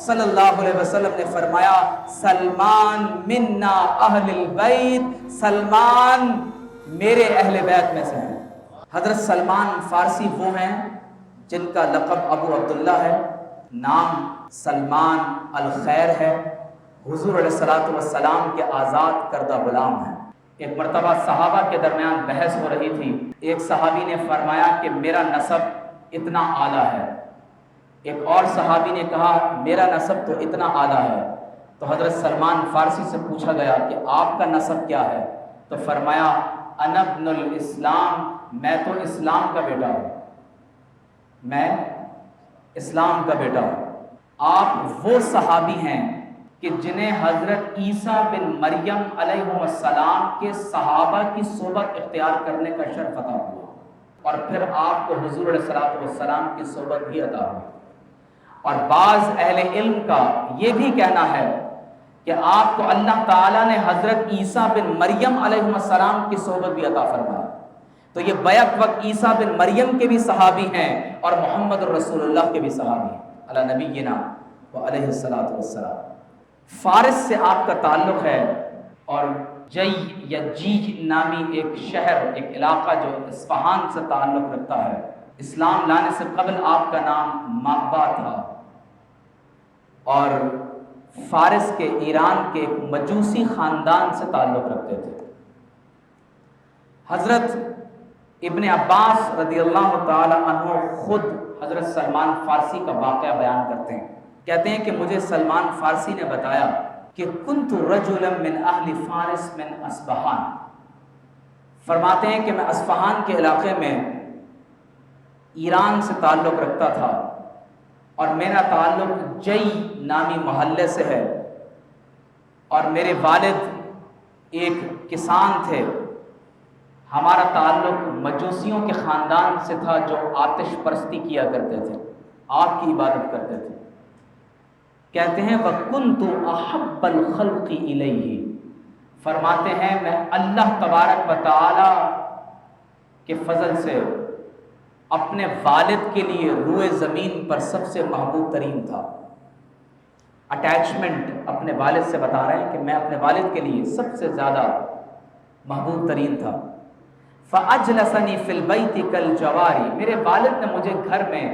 صلی اللہ علیہ وسلم نے فرمایا سلمان منا اہل البیت، سلمان میرے اہل بیت میں سے ہیں۔ حضرت سلمان فارسی وہ ہیں جن کا لقب ابو عبداللہ ہے، نام سلمان الخیر ہے، حضور علیہ السلام کے آزاد کردہ غلام ہیں۔ ایک مرتبہ صحابہ کے درمیان بحث ہو رہی تھی، ایک صحابی نے فرمایا کہ میرا نسب اتنا اعلیٰ ہے، ایک اور صحابی نے کہا میرا نسب تو اتنا اعلیٰ ہے۔ تو حضرت سلمان فارسی سے پوچھا گیا کہ آپ کا نسب کیا ہے؟ تو فرمایا انا ابن الاسلام، میں تو اسلام کا بیٹا ہوں، میں اسلام کا بیٹا ہوں۔ آپ وہ صحابی ہیں کہ جنہیں حضرت عیسیٰ بن مریم علیہ السلام کے صحابہ کی صحبت اختیار کرنے کا شرف عطا ہوا، اور پھر آپ کو حضور علیہ السلام کی صحبت بھی عطا ہوئی۔ اور بعض اہل علم کا یہ بھی کہنا ہے کہ آپ کو اللہ تعالیٰ نے حضرت عیسیٰ بن مریم علیہ السلام کی صحبت بھی عطا فرمائی۔ تو یہ بیک وقت عیسیٰ بن مریم کے بھی صحابی ہیں اور محمد الرسول اللہ کے بھی صحابی ہیں علی نبینا و علیہ السلام۔ فارس سے آپ کا تعلق ہے، اور جی یا جیج نامی ایک شہر، ایک علاقہ جو اصفہان سے تعلق رکھتا ہے، اسلام لانے سے قبل آپ کا نام مابا تھا، اور فارس کے ایران کے ایک مجوسی خاندان سے تعلق رکھتے تھے۔ حضرت ابن عباس رضی اللہ تعالی عنہ خود حضرت سلمان فارسی کا واقعہ بیان کرتے ہیں، کہتے ہیں کہ مجھے سلمان فارسی نے بتایا کہ کنت رجلا من اہل فارس من اصفہان، فرماتے ہیں کہ میں اصفہان کے علاقے میں ایران سے تعلق رکھتا تھا، اور میرا تعلق جئی نامی محلے سے ہے، اور میرے والد ایک کسان تھے، ہمارا تعلق مجوسیوں کے خاندان سے تھا جو آتش پرستی کیا کرتے تھے، آگ کی عبادت کرتے تھے۔ کہتے ہیں وَكُنْتُ أَحَبَّ الْخَلْقِ إِلَيْهِ، فرماتے ہیں میں اللہ تبارک و تعالی کے فضل سے اپنے والد کے لیے روئے زمین پر سب سے محبوب ترین تھا۔ اٹیچمنٹ اپنے والد سے بتا رہے ہیں کہ میں اپنے والد کے لیے سب سے زیادہ محبوب ترین تھا۔ فَأَجْلَسَنِي فِي الْبَيْتِ كَالْجَوَارِ، میرے والد نے مجھے گھر میں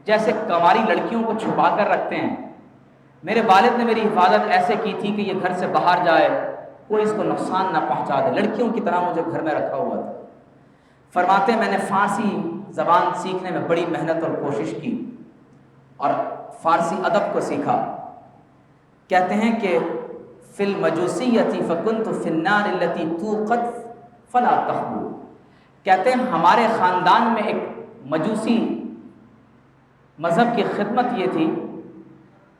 جیسے کنواری لڑکیوں کو چھپا کر رکھتے ہیں، میرے والد نے میری حفاظت ایسے کی تھی کہ یہ گھر سے باہر جائے کوئی اس کو نقصان نہ پہنچا دے، لڑکیوں کی طرح مجھے گھر میں رکھا ہوا تھا۔ فرماتے ہیں میں نے فارسی زبان سیکھنے میں بڑی محنت اور کوشش کی اور فارسی ادب کو سیکھا۔ کہتے ہیں کہ فی المجوسیۃ فکنت فی النار التی توقد فلا تخبو، کہتے ہیں ہمارے خاندان میں ایک مجوسی مذہب کی خدمت یہ تھی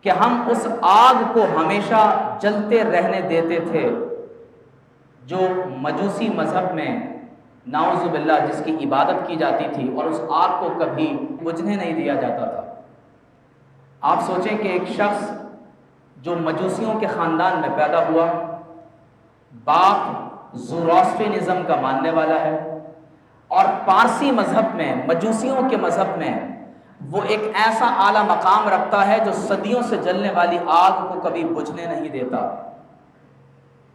کہ ہم اس آگ کو ہمیشہ جلتے رہنے دیتے تھے جو مجوسی مذہب میں نعوذ باللہ جس کی عبادت کی جاتی تھی، اور اس آگ کو کبھی بجھنے نہیں دیا جاتا تھا۔ آپ سوچیں کہ ایک شخص جو مجوسیوں کے خاندان میں پیدا ہوا، باپ زوراسترینزم کا ماننے والا ہے، اور پارسی مذہب میں مجوسیوں کے مذہب میں وہ ایک ایسا اعلیٰ مقام رکھتا ہے جو صدیوں سے جلنے والی آگ کو کبھی بجھنے نہیں دیتا۔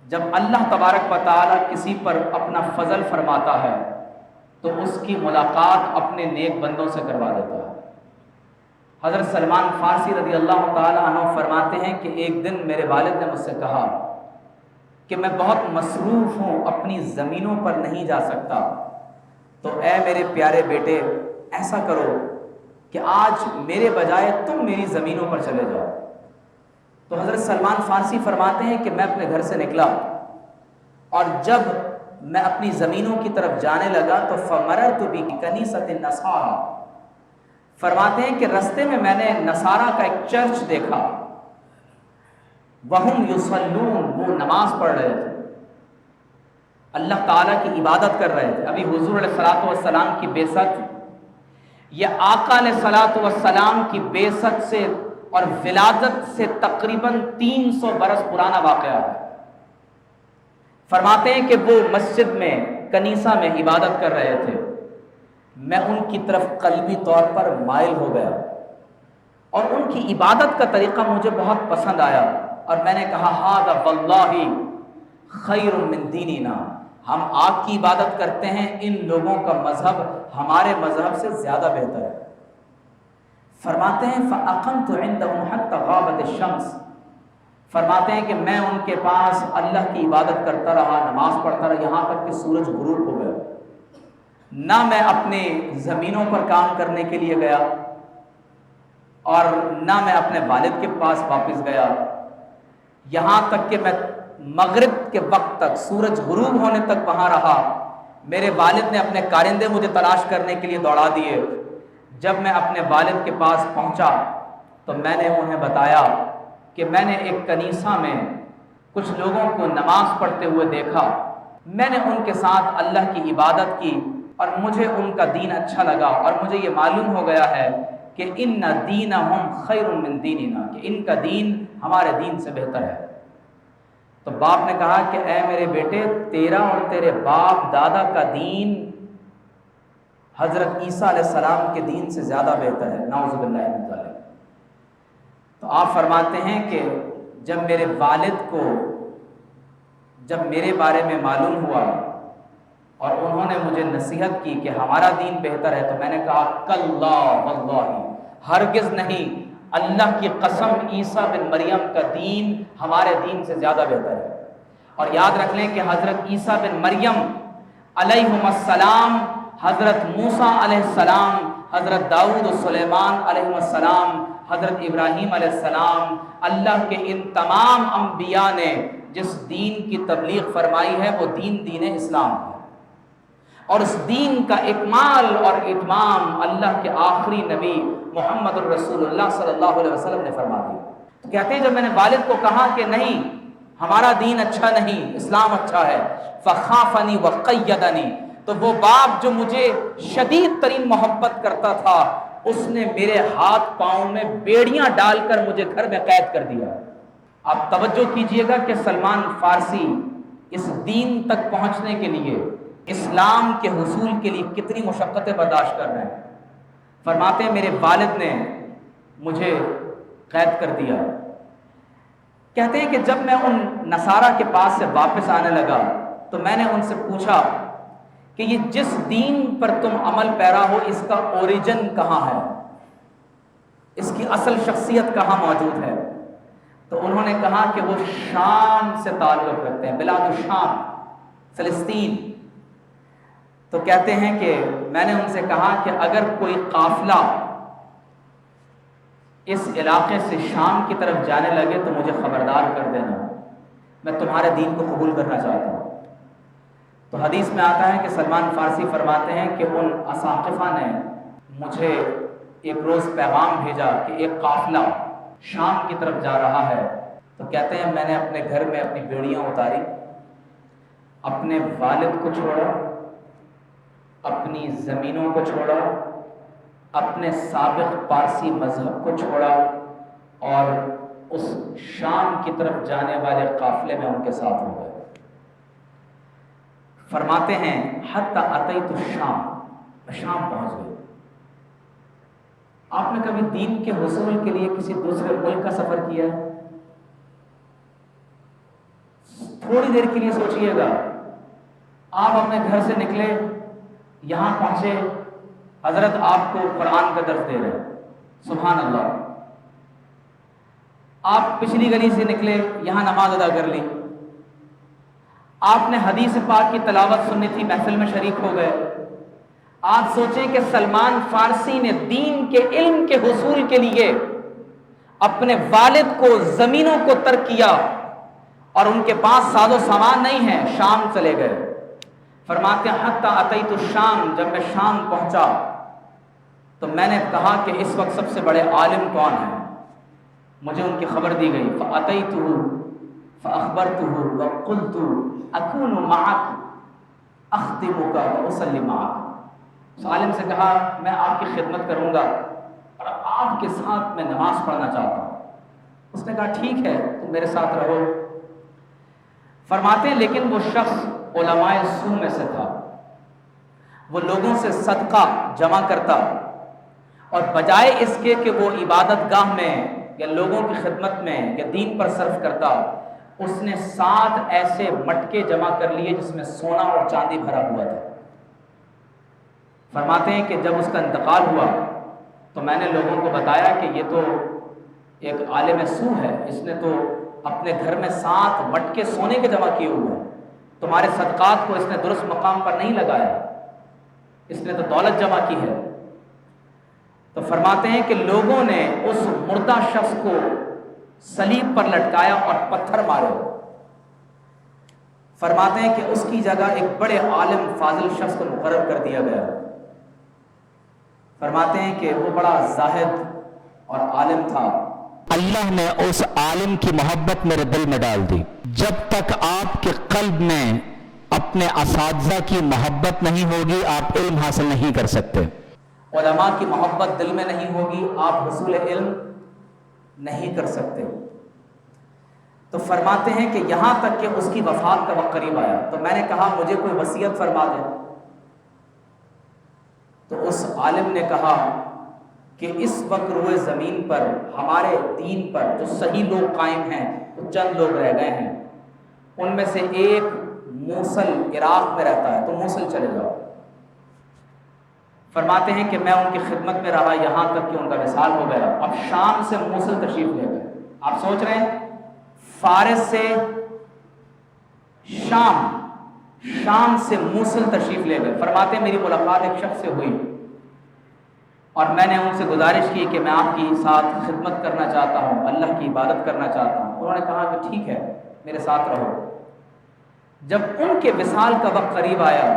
جب اللہ تبارک و تعالیٰ کسی پر اپنا فضل فرماتا ہے تو اس کی ملاقات اپنے نیک بندوں سے کروا دیتا ہے۔ حضرت سلمان فارسی رضی اللہ تعالیٰ عنہ فرماتے ہیں کہ ایک دن میرے والد نے مجھ سے کہا کہ میں بہت مصروف ہوں، اپنی زمینوں پر نہیں جا سکتا، تو اے میرے پیارے بیٹے ایسا کرو کہ آج میرے بجائے تم میری زمینوں پر چلے جاؤ۔ تو حضرت سلمان فارسی فرماتے ہیں کہ میں اپنے گھر سے نکلا، اور جب میں اپنی زمینوں کی طرف جانے لگا تو فمررت بکنیسۃ النصارى، فرماتے ہیں کہ رستے میں میں نے نصارہ کا ایک چرچ دیکھا، وہم یصلون، وہ نماز پڑھ رہے تھے، اللہ تعالیٰ کی عبادت کر رہے تھے۔ ابھی حضور علیہ الصلوۃ والسلام کی بعثت یا آقا علیہ الصلوۃ والسلام کی بعثت سے اور ولادت سے تقریباً 300 برس پرانا واقعہ ہے۔ فرماتے ہیں کہ وہ مسجد میں کنیسہ میں عبادت کر رہے تھے، میں ان کی طرف قلبی طور پر مائل ہو گیا، اور ان کی عبادت کا طریقہ مجھے بہت پسند آیا، اور میں نے کہا ھذا واللہ خیر من دیننا، ہم آگ کی عبادت کرتے ہیں، ان لوگوں کا مذہب ہمارے مذہب سے زیادہ بہتر ہے۔ فرماتے ہیں فَأَقَمْتُ عِنْدَهُمْ حَتَّى غَابَتِ الشَّمْسُ، فرماتے ہیں کہ میں ان کے پاس اللہ کی عبادت کرتا رہا، نماز پڑھتا رہا، یہاں تک کہ سورج غروب ہو گیا۔ نہ میں اپنے زمینوں پر کام کرنے کے لیے گیا، اور نہ میں اپنے والد کے پاس واپس گیا، یہاں تک کہ میں مغرب کے وقت تک، سورج غروب ہونے تک وہاں رہا۔ میرے والد نے اپنے کارندے مجھے تلاش کرنے کے لیے دوڑا دیے۔ جب میں اپنے والد کے پاس پہنچا تو میں نے انہیں بتایا کہ میں نے ایک کنیسہ میں کچھ لوگوں کو نماز پڑھتے ہوئے دیکھا، میں نے ان کے ساتھ اللہ کی عبادت کی، اور مجھے ان کا دین اچھا لگا، اور مجھے یہ معلوم ہو گیا ہے کہ ان دینہم خیر من دیننا، کہ ان کا دین ہمارے دین سے بہتر ہے۔ تو باپ نے کہا کہ اے میرے بیٹے، تیرا اور تیرے باپ دادا کا دین حضرت عیسیٰ علیہ السلام کے دین سے زیادہ بہتر ہے، نعوذ باللہ من ذالک۔ تو آپ فرماتے ہیں کہ جب میرے والد کو جب میرے بارے میں معلوم ہوا اور انہوں نے مجھے نصیحت کی کہ ہمارا دین بہتر ہے، تو میں نے کہا کلا واللہ، ہرگز نہیں، اللہ کی قسم، عیسیٰ بن مریم کا دین ہمارے دین سے زیادہ بہتر ہے۔ اور یاد رکھ لیں کہ حضرت عیسیٰ بن مریم علیہم السلام، حضرت موسیٰ علیہ السلام، حضرت داؤد و سلیمان علیہ السلام، حضرت ابراہیم علیہ السلام، اللہ کے ان تمام انبیاء نے جس دین کی تبلیغ فرمائی ہے وہ دین اسلام ہے، اور اس دین کا اکمال اور اتمام اللہ کے آخری نبی محمد الرسول اللہ صلی اللہ علیہ وسلم نے فرما دیا۔ تو کہتے ہیں جب میں نے والد کو کہا کہ نہیں، ہمارا دین اچھا نہیں، اسلام اچھا ہے، فخافنی وقیدنی، تو وہ باپ جو مجھے شدید ترین محبت کرتا تھا، اس نے میرے ہاتھ پاؤں میں بیڑیاں ڈال کر مجھے گھر میں قید کر دیا۔ آپ توجہ کیجئے گا کہ سلمان فارسی اس دین تک پہنچنے کے لیے، اسلام کے حصول کے لیے کتنی مشقتیں برداشت کر رہے ہیں۔ فرماتے ہیں میرے والد نے مجھے قید کر دیا۔ کہتے ہیں کہ جب میں ان نصارہ کے پاس سے واپس آنے لگا تو میں نے ان سے پوچھا کہ یہ جس دین پر تم عمل پیرا ہو، اس کا اوریجن کہاں ہے، اس کی اصل شخصیت کہاں موجود ہے؟ تو انہوں نے کہا کہ وہ شام سے تعلق رکھتے ہیں، بلاد الشام، فلسطین۔ تو کہتے ہیں کہ میں نے ان سے کہا کہ اگر کوئی قافلہ اس علاقے سے شام کی طرف جانے لگے تو مجھے خبردار کر دینا، میں تمہارے دین کو قبول کرنا چاہتا ہوں۔ تو حدیث میں آتا ہے کہ سلمان فارسی فرماتے ہیں کہ ان اساقفہ نے مجھے ایک روز پیغام بھیجا کہ ایک قافلہ شام کی طرف جا رہا ہے۔ تو کہتے ہیں میں نے اپنے گھر میں اپنی بیڑیاں اتاری، اپنے والد کو چھوڑا، اپنی زمینوں کو چھوڑا، اپنے سابق پارسی مذہب کو چھوڑا، اور اس شام کی طرف جانے والے قافلے میں ان کے ساتھ ہو گئے۔ فرماتے ہیں حتی اتیت الشام، شام پہنچ گئے۔ آپ نے کبھی دین کے حصول کے لیے کسی دوسرے ملک کا سفر کیا ہے؟ تھوڑی دیر کے لیے سوچئے گا، آپ اپنے گھر سے نکلے، یہاں پہنچے، حضرت آپ کو قرآن کا درس دے رہے، سبحان اللہ۔ آپ پچھلی گلی سے نکلے، یہاں نماز ادا کر لی، آپ نے حدیث پاک کی تلاوت سننی تھی، محفل میں شریک ہو گئے۔ آپ سوچیں کہ سلمان فارسی نے دین کے علم کے حصول کے لیے اپنے والد کو، زمینوں کو ترک کیا، اور ان کے پاس ساز و سامان نہیں ہے، شام چلے گئے۔ فرماتے ہیں حتی اتیت الشام، جب میں شام پہنچا تو میں نے کہا کہ اس وقت سب سے بڑے عالم کون ہیں؟ مجھے ان کی خبر دی گئی۔ فاتیتہ فاخبرتہ وقلت اکون معک اخدمک واصلی معک۔ اس عالم سے کہا میں آپ کی خدمت کروں گا اور آپ کے ساتھ میں نماز پڑھنا چاہتا ہوں۔ اس نے کہا ٹھیک ہے، تم میرے ساتھ رہو۔ فرماتے ہیں لیکن وہ شخص علماء سو میں سے تھا، وہ لوگوں سے صدقہ جمع کرتا اور بجائے اس کے کہ وہ عبادت گاہ میں یا لوگوں کی خدمت میں یا دین پر صرف کرتا، اس نے 7 ایسے مٹکے جمع کر لیے جس میں سونا اور چاندی بھرا ہوا تھا۔ فرماتے ہیں کہ جب اس کا انتقال ہوا تو میں نے لوگوں کو بتایا کہ یہ تو ایک عالم سو ہے، اس نے تو اپنے گھر میں 7 مٹکے سونے کے جمع کیے ہوئے ہیں، تمہارے صدقات کو اس نے درست مقام پر نہیں لگایا، اس نے تو دولت جمع کی ہے۔ تو فرماتے ہیں کہ لوگوں نے اس مردہ شخص کو صلیب پر لٹکایا اور پتھر مارے۔ فرماتے ہیں کہ اس کی جگہ ایک بڑے عالم فاضل شخص کو مقرر کر دیا گیا۔ فرماتے ہیں کہ وہ بڑا زاہد اور عالم تھا۔ اللہ نے اس عالم کی محبت میرے دل میں ڈال دی۔ جب تک آپ کے قلب میں اپنے اساتذہ کی محبت نہیں ہوگی آپ علم حاصل نہیں کر سکتے۔ علماء کی محبت دل میں نہیں ہوگی آپ حصول علم نہیں کر سکتے۔ تو فرماتے ہیں کہ یہاں تک کہ اس کی وفات کا وقت قریب آیا تو میں نے کہا مجھے کوئی وصیت فرما دے۔ تو اس عالم نے کہا کہ اس وقت روئے زمین پر ہمارے دین پر جو صحیح لوگ قائم ہیں وہ چند لوگ رہ گئے ہیں، ان میں سے ایک موصل عراق میں رہتا ہے، تو موصل چلے جاؤ۔ فرماتے ہیں کہ میں ان کی خدمت میں رہا یہاں تک کہ ان کا وصال ہو گیا۔ اب شام سے موصل تشریف لے گئے۔ آپ سوچ رہے ہیں فارس سے شام سے موصل تشریف لے گئے۔ فرماتے ہیں میری ملاقات ایک شخص سے ہوئی اور میں نے ان سے گزارش کی کہ میں آپ کی ساتھ خدمت کرنا چاہتا ہوں، اللہ کی عبادت کرنا چاہتا ہوں۔ انہوں نے کہا کہ ٹھیک ہے میرے ساتھ رہو۔ جب ان کے وصال کا وقت قریب آیا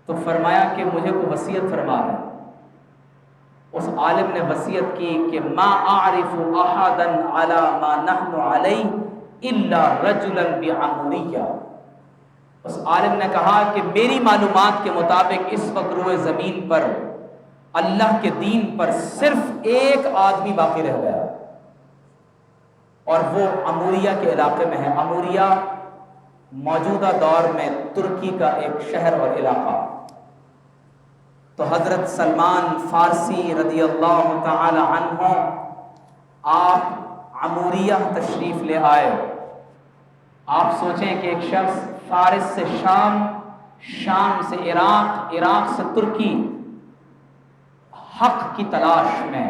تو فرمایا کہ مجھے کوئی وصیت فرما ہے۔ اس عالم نے وصیت کی کہ ما اعرف احدا علی ما نحن علیہ الا رجلا بعموریہ۔ اس عالم نے کہا کہ میری معلومات کے مطابق اس وقت روئے زمین پر اللہ کے دین پر صرف ایک آدمی باقی رہ گیا اور وہ عموریہ کے علاقے میں ہے۔ عموریہ موجودہ دور میں ترکی کا ایک شہر اور علاقہ۔ تو حضرت سلمان فارسی رضی اللہ تعالی عنہ آپ عموریہ تشریف لے آئے۔ آپ سوچیں کہ ایک شخص فارس سے شام سے عراق سے ترکی حق کی تلاش میں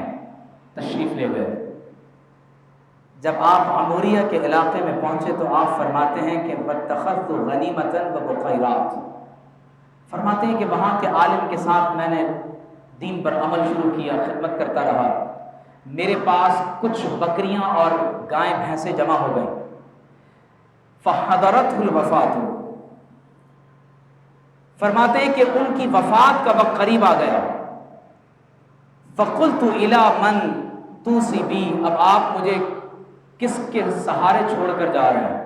تشریف لے گئے۔ جب آپ عموریہ کے علاقے میں پہنچے تو آپ فرماتے ہیں کہ وَاتَّخَذْتُ غَنِیمَةً وَبُقَیْرَاتٍ۔ فرماتے ہیں کہ وہاں کے عالم کے ساتھ میں نے دین پر عمل شروع کیا، خدمت کرتا رہا۔ میرے پاس کچھ بکریاں اور گائیں بھینسیں جمع ہو گئیں۔ فَحَضَرَتْهُ الْوَفَاةُ۔ فرماتے ہیں کہ ان کی وفات کا وقت قریب آ گیا۔ فَقُلْتُ إِلَى مَنْ تُوصِي بِي۔ اب آپ مجھے کس کے سہارے چھوڑ کر جا رہے ہیں؟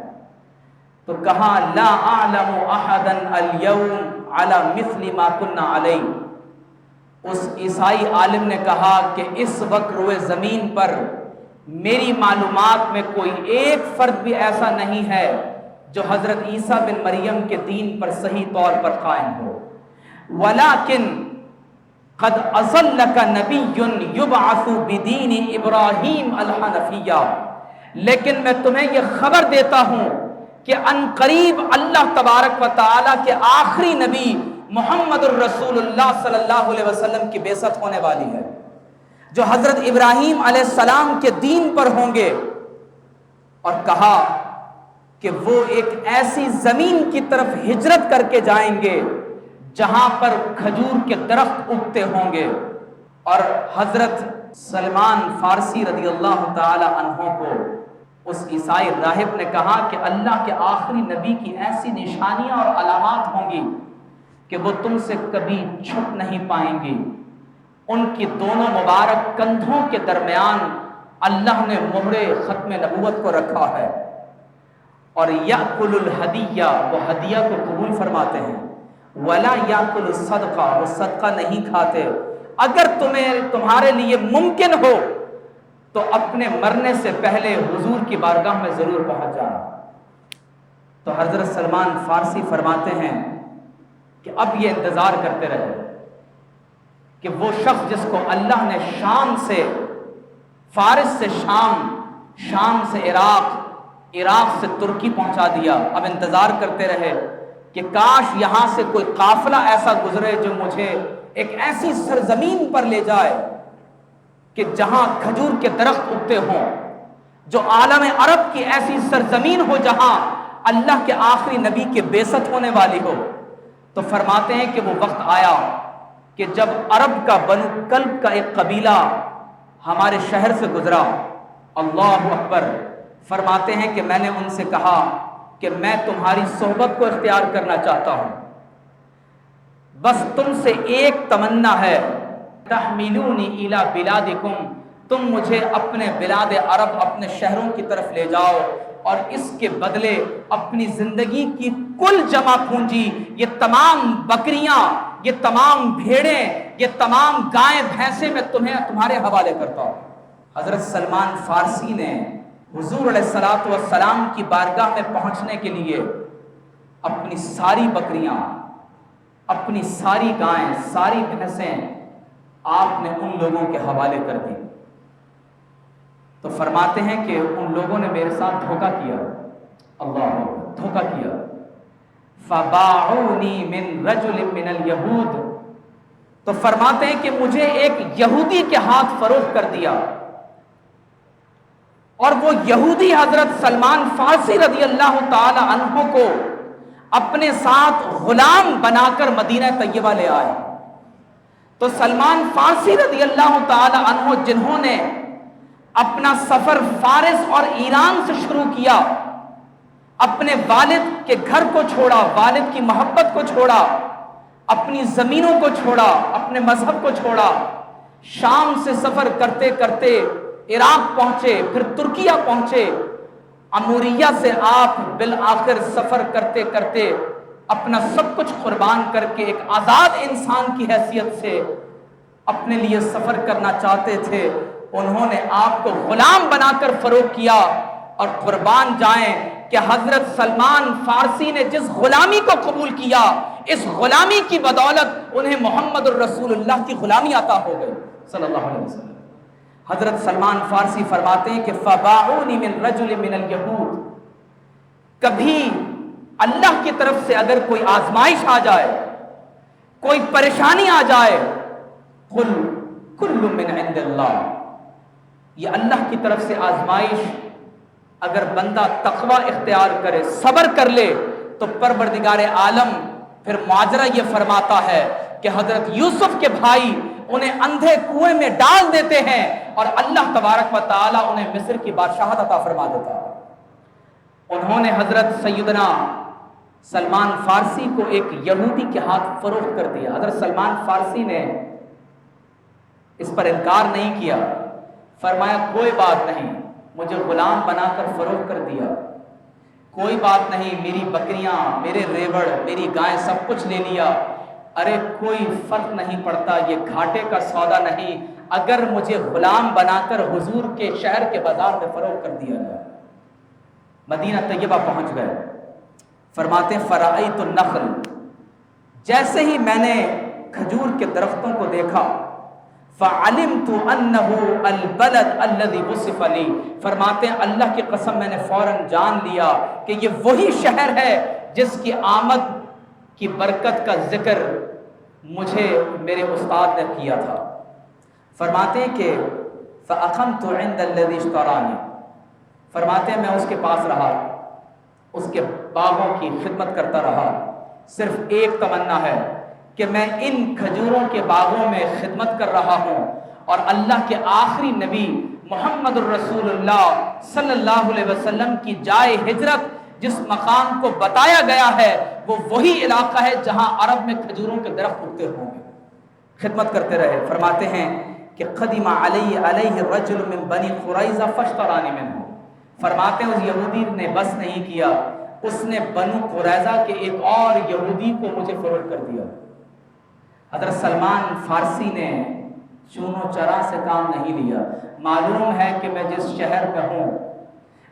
تو کہا لا اعلم احدا اليوم على مثل ما كنا علیہ۔ اس عیسائی عالم نے کہا کہ اس وقت روئے زمین پر میری معلومات میں کوئی ایک فرد بھی ایسا نہیں ہے جو حضرت عیسیٰ بن مریم کے دین پر صحیح طور پر قائم ہو۔ ولیکن قد اضلک نبی یبعث بدین ابراہیم الحنفیہ۔ لیکن میں تمہیں یہ خبر دیتا ہوں کہ ان قریب اللہ تبارک و تعالی کے آخری نبی محمد الرسول اللہ صلی اللہ علیہ وسلم کی بعثت ہونے والی ہے، جو حضرت ابراہیم علیہ السلام کے دین پر ہوں گے۔ اور کہا کہ وہ ایک ایسی زمین کی طرف ہجرت کر کے جائیں گے جہاں پر کھجور کے درخت اگتے ہوں گے۔ اور حضرت سلمان فارسی رضی اللہ تعالی عنہ کو اس عیسائی راہب نے کہا کہ اللہ کے آخری نبی کی ایسی نشانیاں اور علامات ہوں گی کہ وہ تم سے کبھی چھپ نہیں پائیں گی۔ ان کی دونوں مبارک کندھوں کے درمیان اللہ نے مہر ختم نبوت کو رکھا ہے، اور یأکل الہدیہ، وہ ہدیہ کو قبول فرماتے ہیں، ولا یأکل الصدقہ، وہ صدقہ نہیں کھاتے۔ اگر تمہارے لیے ممکن ہو تو اپنے مرنے سے پہلے حضور کی بارگاہ میں ضرور پہنچ جانا۔ تو حضرت سلمان فارسی فرماتے ہیں کہ اب یہ انتظار کرتے رہے کہ وہ شخص جس کو اللہ نے شام سے فارس سے شام، شام سے عراق، عراق سے ترکی پہنچا دیا، اب انتظار کرتے رہے کہ کاش یہاں سے کوئی قافلہ ایسا گزرے جو مجھے ایک ایسی سرزمین پر لے جائے کہ جہاں کھجور کے درخت اگتے ہوں، جو عالم عرب کی ایسی سرزمین ہو جہاں اللہ کے آخری نبی کے بعثت ہونے والی ہو۔ تو فرماتے ہیں کہ وہ وقت آیا کہ جب عرب کا بنو کلب کا ایک قبیلہ ہمارے شہر سے گزرا، اللہ اکبر، فرماتے ہیں کہ میں نے ان سے کہا کہ میں تمہاری صحبت کو اختیار کرنا چاہتا ہوں، بس تم سے ایک تمنا ہے، تحملونی الی بلادکم، تم مجھے اپنے بلاد عرب، اپنے شہروں کی طرف لے جاؤ، اور اس کے بدلے اپنی زندگی کی کل جمع پونجی، یہ تمام بکریاں، یہ تمام بھیڑیں، یہ تمام گائیں بھینسیں میں تمہارے حوالے کرتا ہوں۔ حضرت سلمان فارسی نے حضور علیہ الصلوۃ والسلام کی بارگاہ میں پہنچنے کے لیے اپنی ساری بکریاں، اپنی ساری گائیں، ساری بھینسیں آپ نے ان لوگوں کے حوالے کر دی۔ تو فرماتے ہیں کہ ان لوگوں نے میرے ساتھ دھوکہ کیا، اللہ دھوکہ کیا، فباعونی من رجل من الیہود، تو فرماتے ہیں کہ مجھے ایک یہودی کے ہاتھ فروخت کر دیا، اور وہ یہودی حضرت سلمان فارسی رضی اللہ تعالی عنہ کو اپنے ساتھ غلام بنا کر مدینہ طیبہ لے آئے۔ تو سلمان فارسی رضی اللہ تعالی عنہ جنہوں نے اپنا سفر فارس اور ایران سے شروع کیا، اپنے والد کے گھر کو چھوڑا، والد کی محبت کو چھوڑا، اپنی زمینوں کو چھوڑا، اپنے مذہب کو چھوڑا، شام سے سفر کرتے کرتے عراق پہنچے، پھر ترکیہ پہنچے، اموریہ سے آپ بالآخر سفر کرتے کرتے اپنا سب کچھ قربان کر کے ایک آزاد انسان کی حیثیت سے اپنے لیے سفر کرنا چاہتے تھے۔ انہوں نے آپ کو غلام بنا کر فروخت کیا، اور قربان جائیں کہ حضرت سلمان فارسی نے جس غلامی کو قبول کیا، اس غلامی کی بدولت انہیں محمد الرسول اللہ کی غلامی عطا ہو گئی صلی اللہ علیہ وسلم۔ حضرت سلمان فارسی فرماتے ہیں کہ فباعونی من رجل من الیہود، کبھی اللہ کی طرف سے اگر کوئی آزمائش آ جائے، کوئی پریشانی آ جائے، قل کل من عند اللہ، یہ اللہ کی طرف سے آزمائش، اگر بندہ تقوی اختیار کرے، صبر کر لے، تو پروردگار عالم پھر ماجرا یہ فرماتا ہے کہ حضرت یوسف کے بھائی انہیں اندھے کنویں میں ڈال دیتے ہیں، اور اللہ تبارک و تعالی انہیں مصر کی بادشاہت عطا فرما دیتا ہے۔ انہوں نے حضرت سیدنا سلمان فارسی کو ایک یہودی کے ہاتھ فروخت کر دیا۔ حضرت سلمان فارسی نے اس پر انکار نہیں کیا، فرمایا کوئی بات نہیں، مجھے غلام بنا کر فروخت کر دیا، کوئی بات نہیں، میری بکریاں، میرے ریوڑ، میری گائیں سب کچھ لے لیا، ارے کوئی فرق نہیں پڑتا، یہ گھاٹے کا سودا نہیں، اگر مجھے غلام بنا کر حضور کے شہر کے بازار میں فروخت کر دیا جائے۔ مدینہ طیبہ پہنچ گئے، فرماتے ہیں فرأیت النخل، جیسے ہی میں نے کھجور کے درختوں کو دیکھا، فعلمت انہ البلد الذی وصف لی، فرماتے ہیں اللہ کی قسم میں نے فوراً جان لیا کہ یہ وہی شہر ہے جس کی آمد کی برکت کا ذکر مجھے میرے استاد نے کیا تھا۔ فرماتے ہیں کہ فاقمت عند الذی اشترانی، فرماتے ہیں میں اس کے پاس رہا، اس کے باغوں کی خدمت کرتا رہا، صرف ایک تمنا ہے کہ میں ان کھجوروں کے باغوں میں خدمت کر رہا ہوں، اور اللہ کے آخری نبی محمد الرسول اللہ صلی اللہ علیہ وسلم کی جائے ہجرت جس مقام کو بتایا گیا ہے، وہ وہی علاقہ ہے جہاں عرب میں کھجوروں کے درخت اگتے ہوں گے۔ خدمت کرتے رہے۔ فرماتے ہیں کہ قدم علیہ رجل من بنی قریظہ فاشترانی منہ، فرماتے ہیں اس یہودی نے بس نہیں کیا، اس نے بنو قریظہ کے ایک اور یہودی کو مجھے فروخت کر دیا۔ حضرت سلمان فارسی نے چون و چرا سے کام نہیں لیا، معلوم ہے کہ میں جس شہر میں ہوں،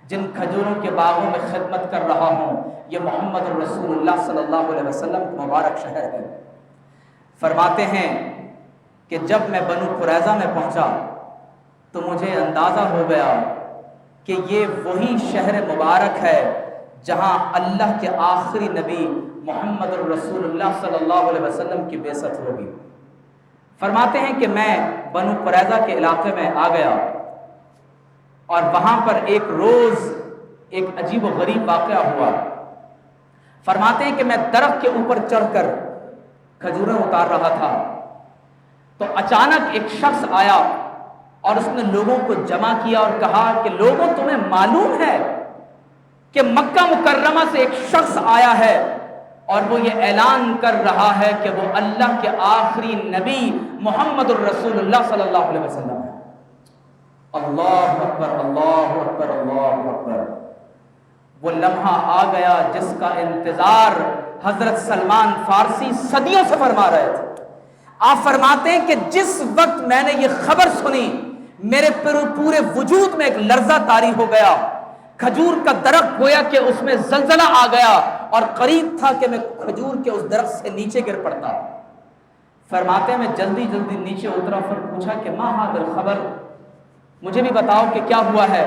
جن کھجوروں کے باغوں میں خدمت کر رہا ہوں، یہ محمد رسول اللہ صلی اللہ علیہ وسلم کا مبارک شہر ہے۔ فرماتے ہیں کہ جب میں بنو قریظہ میں پہنچا تو مجھے اندازہ ہو گیا کہ یہ وہی شہر مبارک ہے جہاں اللہ کے آخری نبی محمد الرسول اللہ صلی اللہ علیہ وسلم کی بعثت ہوگی۔ فرماتے ہیں کہ میں بنو قریظہ کے علاقے میں آ گیا اور وہاں پر ایک روز ایک عجیب و غریب واقعہ ہوا۔ فرماتے ہیں کہ میں درخت کے اوپر چڑھ کر کھجوریں اتار رہا تھا تو اچانک ایک شخص آیا اور اس نے لوگوں کو جمع کیا اور کہا کہ لوگوں تمہیں معلوم ہے کہ مکہ مکرمہ سے ایک شخص آیا ہے اور وہ یہ اعلان کر رہا ہے کہ وہ اللہ کے آخری نبی محمد الرسول اللہ صلی اللہ علیہ وسلم ہے۔ اللہ اکبر اللہ اکبر اللہ اکبر۔ وہ لمحہ آ گیا جس کا انتظار حضرت سلمان فارسی صدیوں سے فرما رہے تھے۔ آپ فرماتے ہیں کہ جس وقت میں نے یہ خبر سنی میرے پورے وجود میں ایک لرزہ طاری ہو گیا۔ کھجور کا درخت گویا کہ اس میں زلزلہ آ گیا اور قریب تھا کہ میں کھجور کے اس درخت سے نیچے گر پڑتا۔ فرماتے ہیں میں جلدی جلدی نیچے اترا، پھر پوچھا کہ ما ھذا الخبر، مجھے بھی بتاؤ کہ کیا ہوا ہے۔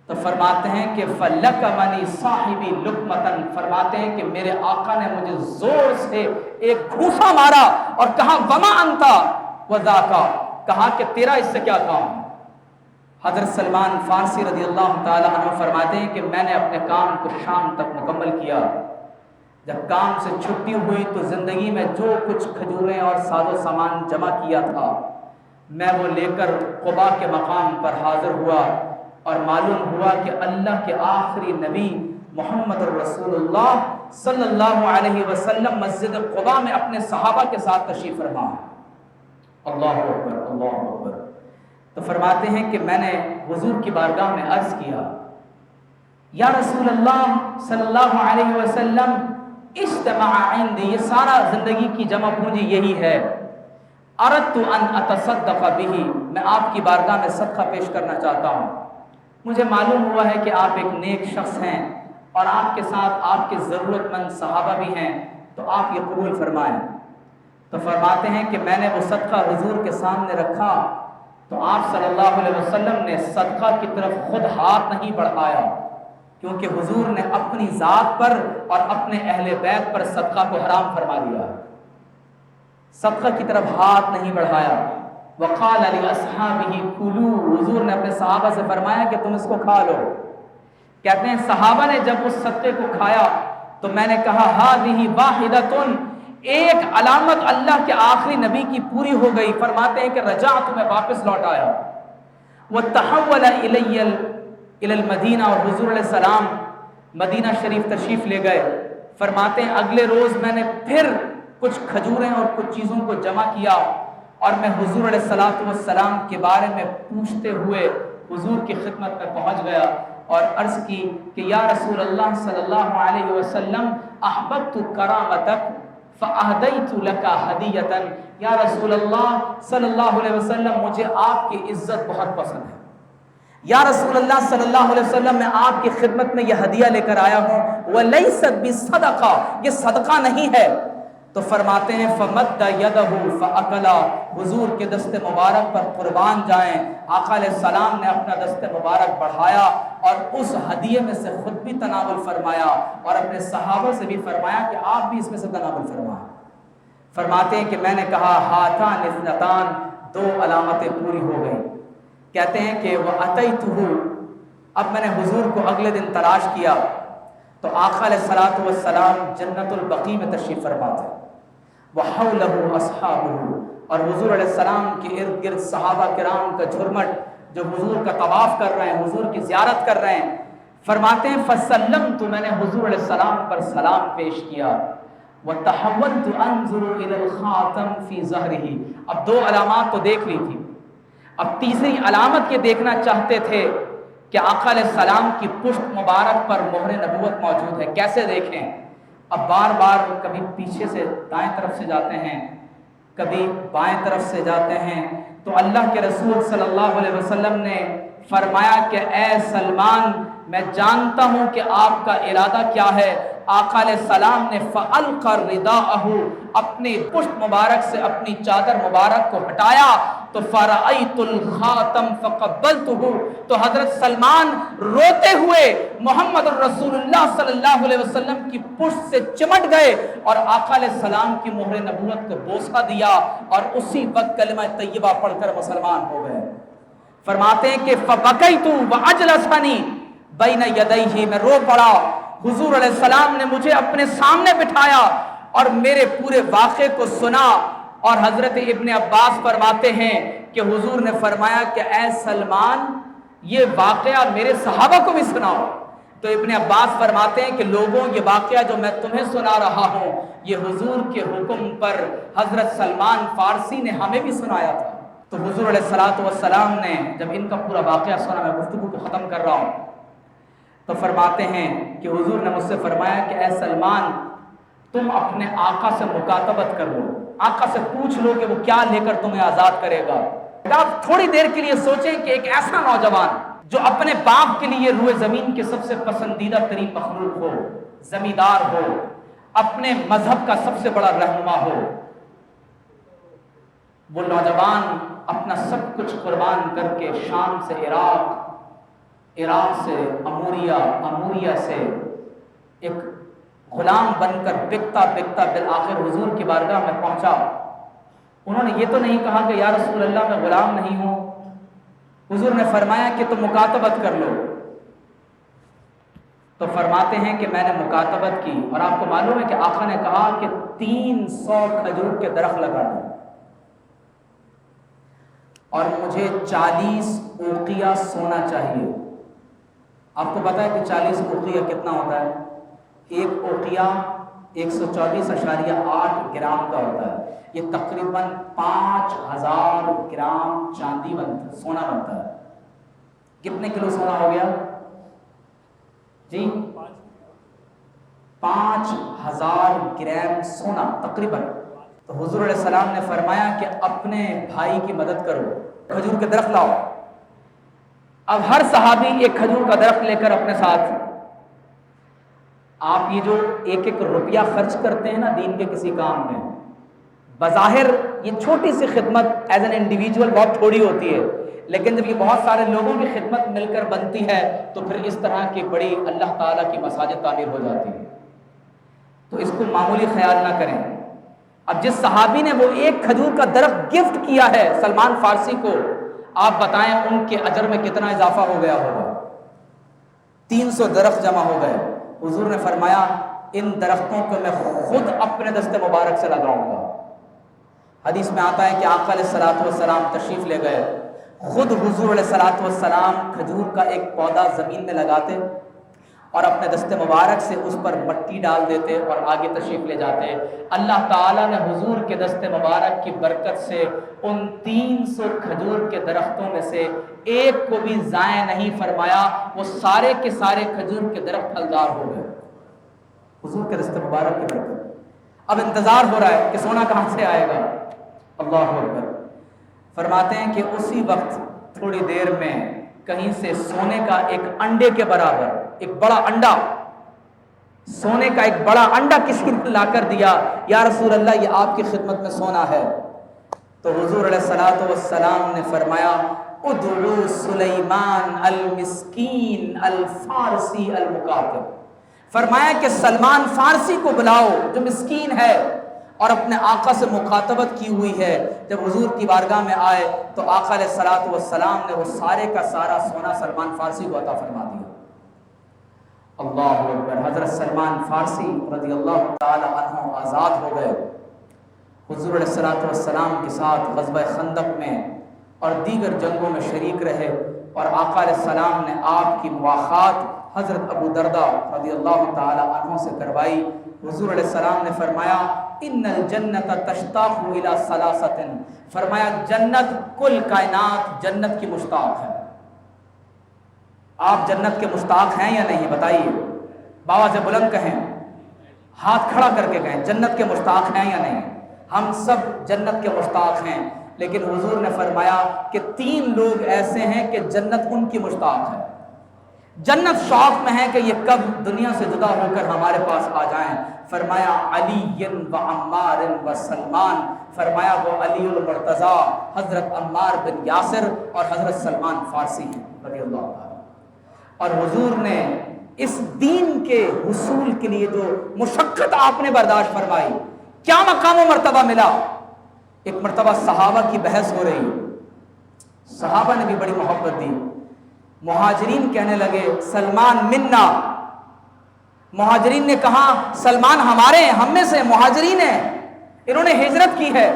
تو فرماتے ہیں کہ فلکمنی صاحبی لقمتن، فرماتے ہیں کہ میرے آقا نے مجھے زور سے ایک گھوسا مارا اور کہا وما انتا وذاکا، کہا کہ تیرا اس سے کیا کام۔ حضرت سلمان فارسی رضی اللہ تعالیٰ عنہ فرماتے ہیں کہ میں نے اپنے کام کو شام تک مکمل کیا۔ جب کام سے چھٹی ہوئی تو زندگی میں جو کچھ کھجوریں اور ساز و سامان جمع کیا تھا میں وہ لے کر قباء کے مقام پر حاضر ہوا اور معلوم ہوا کہ اللہ کے آخری نبی محمد الرسول اللہ صلی اللہ علیہ وسلم مسجد قباء میں اپنے صحابہ کے ساتھ تشریف فرما۔ اللہ اکبر اللہ اکبر۔ تو فرماتے ہیں کہ میں نے حضور کی بارگاہ میں عرض کیا یا رسول اللہ صلی اللہ علیہ وسلم اجتمع عندی، یہ سارا زندگی کی جمع پونجی یہی ہے، اردت ان اتصدق بہ، میں آپ کی بارگاہ میں صدقہ پیش کرنا چاہتا ہوں۔ مجھے معلوم ہوا ہے کہ آپ ایک نیک شخص ہیں اور آپ کے ساتھ آپ کے ضرورت مند صحابہ بھی ہیں، تو آپ یہ قبول فرمائیں۔ تو فرماتے ہیں کہ میں نے وہ صدقہ حضور کے سامنے رکھا تو آپ صلی اللہ علیہ وسلم نے صدقہ کی طرف خود ہاتھ نہیں بڑھایا، کیونکہ حضور نے اپنی ذات پر اور اپنے اہل بیت پر صدقہ کو حرام فرما دیا۔ صدقہ کی طرف ہاتھ نہیں بڑھایا۔ وقال لاصحابہ کلوا، حضور نے اپنے صحابہ سے فرمایا کہ تم اس کو کھا لو۔ کہتے ہیں صحابہ نے جب اس صدقے کو کھایا تو میں نے کہا ھذہ واحدۃ، ایک علامت اللہ کے آخری نبی کی پوری ہو گئی۔ فرماتے ہیں کہ رجعت، میں واپس لوٹ آیا۔ وتحول الی المدینہ، اور حضور علیہ السلام مدینہ شریف تشریف لے گئے۔ فرماتے ہیں اگلے روز میں نے پھر کچھ کھجوریں اور کچھ چیزوں کو جمع کیا اور میں حضور علیہ السلام کے بارے میں پوچھتے ہوئے حضور کی خدمت میں پہنچ گیا اور عرض کی کہ یا رسول اللہ صلی اللہ علیہ وسلم احببت کرامتک فاہدیت لک ہدیۃ، یا رسول اللہ صلی اللہ علیہ وسلم مجھے آپ کی عزت بہت پسند ہے، یا رسول اللہ صلی اللہ علیہ وسلم میں آپ کی خدمت میں یہ ہدیہ لے کر آیا ہوں، ولیست بصدقہ، یہ صدقہ نہیں ہے۔ تو فرماتے ہیں فمد یدہ فاکلا، حضور کے دست مبارک پر قربان جائیں، آقا علیہ السلام نے اپنا دست مبارک بڑھایا اور اس ہدیے میں سے خود بھی تناول فرمایا اور اپنے صحابہ سے بھی فرمایا کہ آپ بھی اس میں سے تناول فرمائیں۔ فرماتے ہیں کہ میں نے کہا ہاتان اثنتان، دو علامتیں پوری ہو گئیں۔ کہتے ہیں کہ وَأَتَيْتُهُ، اب میں نے حضور کو اگلے دن تلاش کیا تو آقا علیہ السلام جنت البقیع میں تشریف فرما تھے، وَحَوْلَهُ أَصْحَابُهُ، اور حضور علیہ السلام کے ارد گرد صحابہ کرام کا جھرمٹ جو حضور کا طواف کر رہے ہیں، حضور کی زیارت کر رہے ہیں۔ فرماتے ہیں فَسَلَّمْتُ، میں نے حضور علیہ السلام پر سلام پیش کیا، وَتَحَوَّلْتُ أَنظُرُ إِلَى الْخَاتَمِ فِي ظَهْرِهِ، اب دو علامات تو دیکھ لی تھی، اب تیسری علامت یہ دیکھنا چاہتے تھے کہ آقا علیہ السلام کی پشت مبارک پر مہر نبوت موجود ہے۔ کیسے دیکھیں؟ اب بار بار کبھی پیچھے سے دائیں طرف سے جاتے ہیں، کبھی بائیں طرف سے جاتے ہیں، تو اللہ کے رسول صلی اللہ علیہ وسلم نے فرمایا کہ اے سلمان میں جانتا ہوں کہ آپ کا ارادہ کیا ہے۔ آقا علیہ السلام نے فَأَلْقَى رِدَاءَهُ اپنی پشت مبارک سے اپنی چادر مبارک کو ہٹایا تو فَرَأَيْتُ الْخَاتَمَ فَقَبَّلْتُهُ تو حضرت سلمان روتے ہوئے محمد الرسول اللہ صلی اللہ علیہ وسلم کی پشت سے چمٹ گئے اور آقا علیہ السلام کی مہر نبوت کو بوسہ دیا اور اسی وقت کلمہ طیبہ پڑھ کر مسلمان ہو گئے۔ فرماتے ہیں کہ فَبَكَيْتُ وَأَجْلَسَنِي بَيْنَ يَدَيْهِ میں رو پڑا، حضور علیہ السلام نے مجھے اپنے سامنے بٹھایا اور میرے پورے واقعے کو سنا۔ اور حضرت ابن عباس فرماتے ہیں کہ حضور نے فرمایا کہ اے سلمان یہ واقعہ میرے صحابہ کو بھی سناؤ۔ تو ابن عباس فرماتے ہیں کہ لوگوں یہ واقعہ جو میں تمہیں سنا رہا ہوں یہ حضور کے حکم پر حضرت سلمان فارسی نے ہمیں بھی سنایا تھا۔ تو حضور علیہ السلام نے جب ان کا پورا واقعہ سنا، میں گفتگو کو ختم کر رہا ہوں، تو فرماتے ہیں کہ حضور نے مجھ سے فرمایا کہ اے سلمان تم اپنے آقا سے مکاتبت کر لو، آقا سے پوچھ لو کہ وہ کیا لے کر تمہیں آزاد کرے گا۔ آپ تھوڑی دیر کے لیے سوچیں کہ ایک ایسا نوجوان جو اپنے باپ کے لیے روئے زمین کے سب سے پسندیدہ ترین مخلوق ہو، زمیندار ہو، اپنے مذہب کا سب سے بڑا رہنما ہو، وہ نوجوان اپنا سب کچھ قربان کر کے شام سے عراق سے اموریہ سے ایک غلام بن کر بکتا بالآخر حضور کی بارگاہ میں پہنچا۔ انہوں نے یہ تو نہیں کہا کہ یا رسول اللہ میں غلام نہیں ہوں۔ حضور نے فرمایا کہ تم مکاتبت کر لو۔ تو فرماتے ہیں کہ میں نے مکاتبت کی، اور آپ کو معلوم ہے کہ آقا نے کہا کہ 300 کھجور کے درخت لگا دیں اور مجھے 40 اوقیہ سونا چاہیے۔ آپ کو پتا ہے کہ 40 اوقیہ کتنا ہوتا ہے؟ ایک اوقیہ 124.8 گرام کا ہوتا ہے، یہ تقریباً 5000 گرام چاندی سونا بنتا ہے۔ کتنے کلو سونا ہو گیا جی؟ 5000 گرام سونا تقریباً۔ تو حضور علیہ السلام نے فرمایا کہ اپنے بھائی کی مدد کرو، کھجور کے درخت لاؤ۔ اب ہر صحابی ایک کھجور کا درخت لے کر اپنے ساتھ، آپ یہ جو 1 روپیہ خرچ کرتے ہیں نا دین کے کسی کام میں، بظاہر یہ چھوٹی سی خدمت ایز این انڈیویجول بہت تھوڑی ہوتی ہے، لیکن جب یہ بہت سارے لوگوں کی خدمت مل کر بنتی ہے تو پھر اس طرح کی بڑی اللہ تعالیٰ کی مساجد تعمیر ہو جاتی ہے۔ تو اس کو معمولی خیال نہ کریں۔ اب جس صحابی نے وہ 1 کھجور کا درخت گفٹ کیا ہے سلمان فارسی کو، آپ بتائیں ان کے اجر میں کتنا اضافہ ہو گیا ہوگا؟ 300 درخت جمع ہو گئے۔ حضور نے فرمایا ان درختوں کو میں خود اپنے دست مبارک سے لگاؤں گا۔ حدیث میں آتا ہے کہ آقا علیہ السلام تشریف لے گئے، خود حضور علیہ السلام کھجور کا ایک پودا زمین میں لگاتے اور اپنے دست مبارک سے اس پر مٹی ڈال دیتے اور آگے تشریف لے جاتے۔ اللہ تعالیٰ نے حضور کے دست مبارک کی برکت سے ان 300 کھجور کے درختوں میں سے ایک کو بھی ضائع نہیں فرمایا، وہ سارے کے سارے کھجور کے درخت پھلدار ہو گئے حضور کے دست مبارک کی برکت۔ اب انتظار ہو رہا ہے کہ سونا کہاں سے آئے گا۔ اللہ اکبر۔ فرماتے ہیں کہ اسی وقت تھوڑی دیر میں کہیں سے سونے کا ایک انڈے کے برابر ایک بڑا انڈا، سونے کا ایک بڑا انڈا کسی نے لا کر دیا، یا رسول اللہ یہ آپ کی خدمت میں سونا ہے۔ تو حضور علیہ السلام نے فرمایا ادعو سلیمان المسکین الفارسی المکاتب، فرمایا کہ سلمان فارسی کو بلاؤ جو مسکین ہے اور اپنے آقا سے مخاطبت کی ہوئی ہے۔ جب حضور کی بارگاہ میں آئے تو آقا علیہ السلام نے وہ سارے کا سارا سونا سلمان فارسی کو عطا فرما دیا۔ اللہ اکبر۔ حضرت سلمان فارسی رضی اللہ تعالی عنہ آزاد ہو گئے، حضور علیہ السلام کے ساتھ غزوہ خندق میں اور دیگر جنگوں میں شریک رہے، اور آقا علیہ السلام نے آپ کی مواخات حضرت ابو دردہ رضی اللہ تعالی عنہ سے کروائی۔ حضور علیہ السلام نے فرمایا ان الجنت تشتاق الی ثلاثۃ، فرمایا جنت کل کائنات جنت کی مشتاق ہے۔ آپ جنت کے مشتاق ہیں یا نہیں بتائیے، بابا سے بلند کہیں، ہاتھ کھڑا کر کے کہیں جنت کے مشتاق ہیں یا نہیں؟ ہم سب جنت کے مشتاق ہیں۔ لیکن حضور نے فرمایا کہ 3 لوگ ایسے ہیں کہ جنت ان کی مشتاق ہے، جنت شوق میں ہے کہ یہ کب دنیا سے جدا ہو کر ہمارے پاس آ جائیں۔ فرمایا علی و عمار و سلمان، فرمایا وہ علی المرتضیٰ، حضرت عمار بن یاسر اور حضرت سلمان فارسی ہیں رضی اللہ عنہ۔ اور حضور نے اس دین کے حصول کے لیے جو مشقت آپ نے برداشت فرمائی، کیا مقام و مرتبہ ملا۔ ایک مرتبہ صحابہ کی بحث ہو رہی، صحابہ نے بھی بڑی محبت دی، مہاجرین کہنے لگے سلمان منا، مہاجرین نے کہا سلمان ہمارے ہیں، ہم میں سے مہاجرین ہیں، انہوں نے ہجرت کی ہے،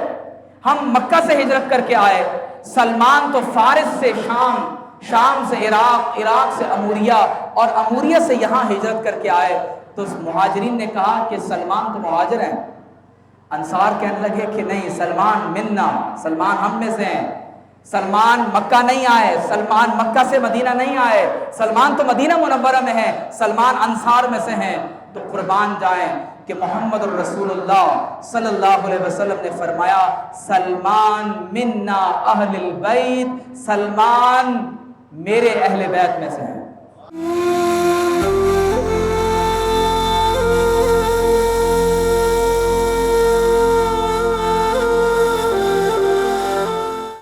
ہم مکہ سے ہجرت کر کے آئے، سلمان تو فارس سے شام، شام سے عراق، عراق سے اموریہ اور اموریہ سے یہاں ہجرت کر کے آئے۔ تو مہاجرین نے کہا کہ سلمان تو مہاجر ہیں، انصار کہنے لگے کہ نہیں، سلمان منا، سلمان ہم میں سے ہیں، سلمان مکہ نہیں آئے، سلمان مکہ سے مدینہ نہیں آئے، سلمان تو مدینہ منورہ میں ہے، سلمان انصار میں سے ہیں۔ تو قربان جائیں کہ محمد الرسول اللہ صلی اللہ علیہ وسلم نے فرمایا سلمان منا اہل البیت، سلمان میرے اہل بیت میں سے ہیں۔